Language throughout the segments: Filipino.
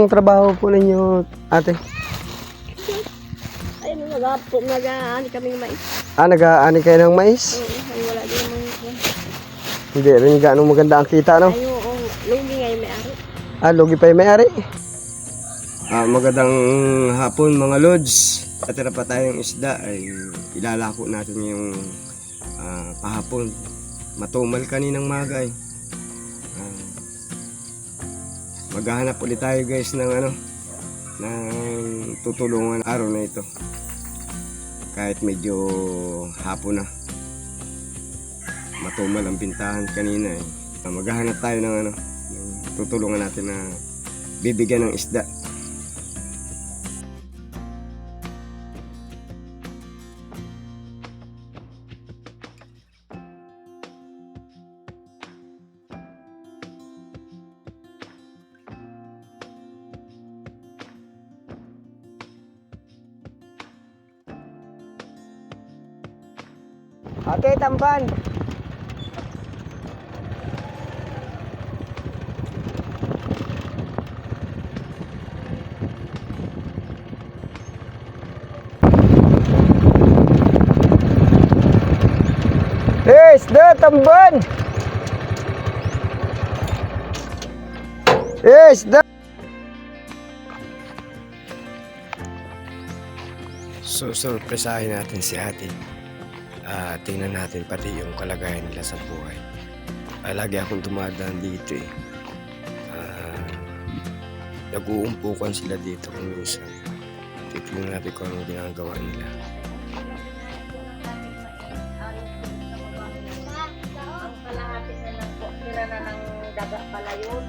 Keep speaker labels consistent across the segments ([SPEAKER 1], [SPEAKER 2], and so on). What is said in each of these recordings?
[SPEAKER 1] Anong trabaho po ninyo, ate?
[SPEAKER 2] Ay, nag-aani kaming mais.
[SPEAKER 1] Nag-aani kayo ng mais?
[SPEAKER 2] Oo, ay wala din naman.
[SPEAKER 1] Hindi rin gaano maganda ang kita, no?
[SPEAKER 2] Ay, oo, lugi nga yung may-ari.
[SPEAKER 1] Lugi pa yung may-ari. Magandang hapon mga lods. Atira pa tayong isda ay ilalako natin yung kahapon. Matumal kaninang maga ay. Maghahanap ulit tayo guys ng ng tutulungan araw na ito. Kahit medyo hapon na. Matumal ang bintahan kanina eh. Maghahanap tayo ng yung tutulungan natin na bibigyan ng isda. Ate, tamban. Isda, tamban. Isda. So, sorpresahin natin si ate. Tingnan natin pati yung kalagayan nila sa buhay. Lagi akong dumadaan dito eh. Nag-uumpukan sila dito kung minsan. Titignan natin kung anong ginagawa nila.
[SPEAKER 2] Ang kalahati na lang po, tira na ng daga pala yun.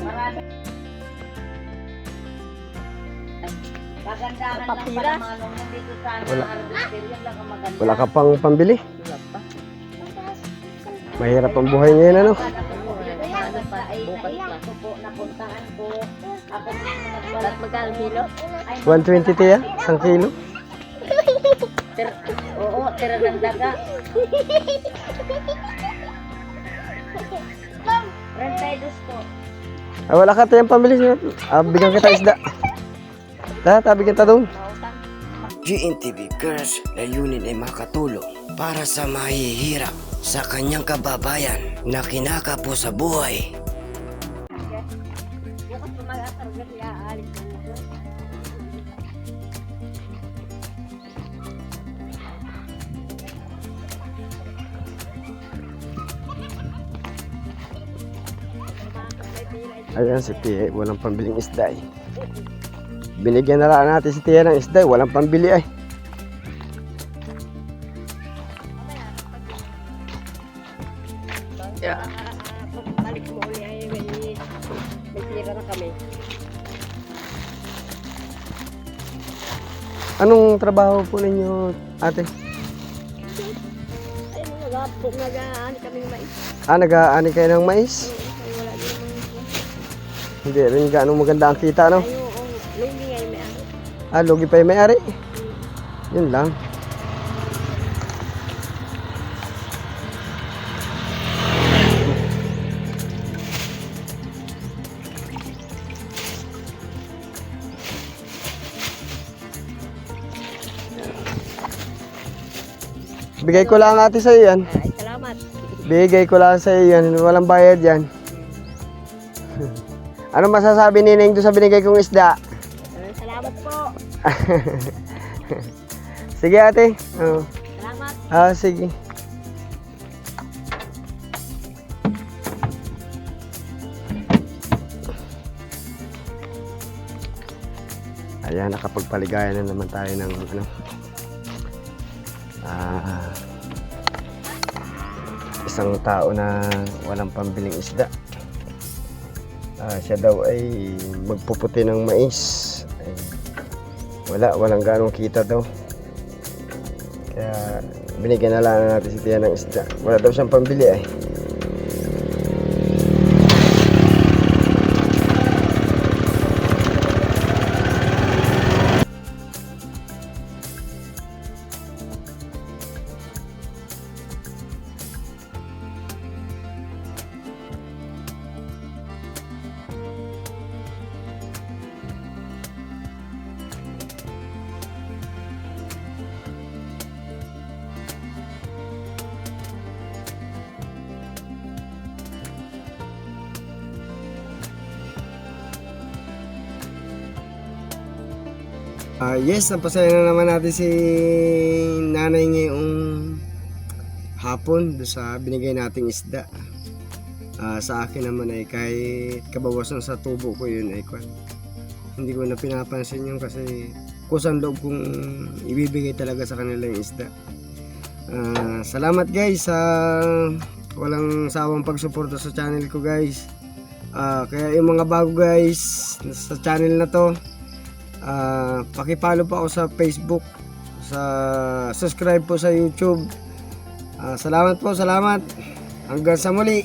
[SPEAKER 2] Marami. Pagandahan lang pala manong nandito sana harvester, yun lang ang maganda.
[SPEAKER 1] Wala ka pang pambili?
[SPEAKER 2] Wala pa.
[SPEAKER 1] Mahirap ang buhay ngayon, ano?
[SPEAKER 2] Bukas pa ko po, napuntahan ko. Ako nagbalat magkano kilo?
[SPEAKER 1] 120 tiya? 1 kilo?
[SPEAKER 2] Oo, tira ng daga. 32 po.
[SPEAKER 1] Wala ka tayong pambili. Bigyan kita isda. Tabi kita doon. GNTV Girls, layunin ay makatulong para sa mahihirap sa kanyang kababayan na kinakapo sa buhay.
[SPEAKER 2] Bukas pa mag-asar kasi aalis ko nito.
[SPEAKER 1] Ayan si Tia, walang pambiling isda eh. Binigyan na lang natin si Tia ng isda, walang pambili ay. Yeah.
[SPEAKER 2] Balik mo uli ay may tira na kami.
[SPEAKER 1] Anong trabaho po ninyo, ate?
[SPEAKER 2] Ay, nag-aani kaming mais.
[SPEAKER 1] Nag-aani kayo ng mais?
[SPEAKER 2] Ay, wala din naman.
[SPEAKER 1] Hindi rin gaano maganda ang kita, no?
[SPEAKER 2] Ay, oo, lugi nga yung may-ari.
[SPEAKER 1] Lugi pa yung may-ari. Yun lang. Bigay ko lang ate sa iyo yan.
[SPEAKER 2] Ay, salamat.
[SPEAKER 1] Bigay ko lang sa iyo yan. Walang bayad yan. Ano masasabi ni Neng doon sa binigay kong isda?
[SPEAKER 2] Salamat po.
[SPEAKER 1] Sige ate. Oh.
[SPEAKER 2] Salamat.
[SPEAKER 1] Sige. Ayan, nakapagpaligaya na naman tayo ng isang tao na walang pambiling isda. Siya daw ay magpuputi ng mais. Ay, walang ganong kita daw. Kaya binigyan na lang natin si Tia ng isda. Wala daw siyang pambili ay. Yes, napasaya na naman natin si nanay ngayong hapon doon sa binigay nating isda. Sa akin naman ay kahit kabawasan sa tubo ko yun ay hindi ko na pinapansin yun kasi kusang loob kong ibibigay talaga sa kanila yung isda. Salamat guys sa walang sawang pagsuporta sa channel ko guys. Kaya yung mga bago guys sa channel na to, pakipollow pa ako sa Facebook, subscribe po sa YouTube. Salamat po, salamat. Hanggang sa muli.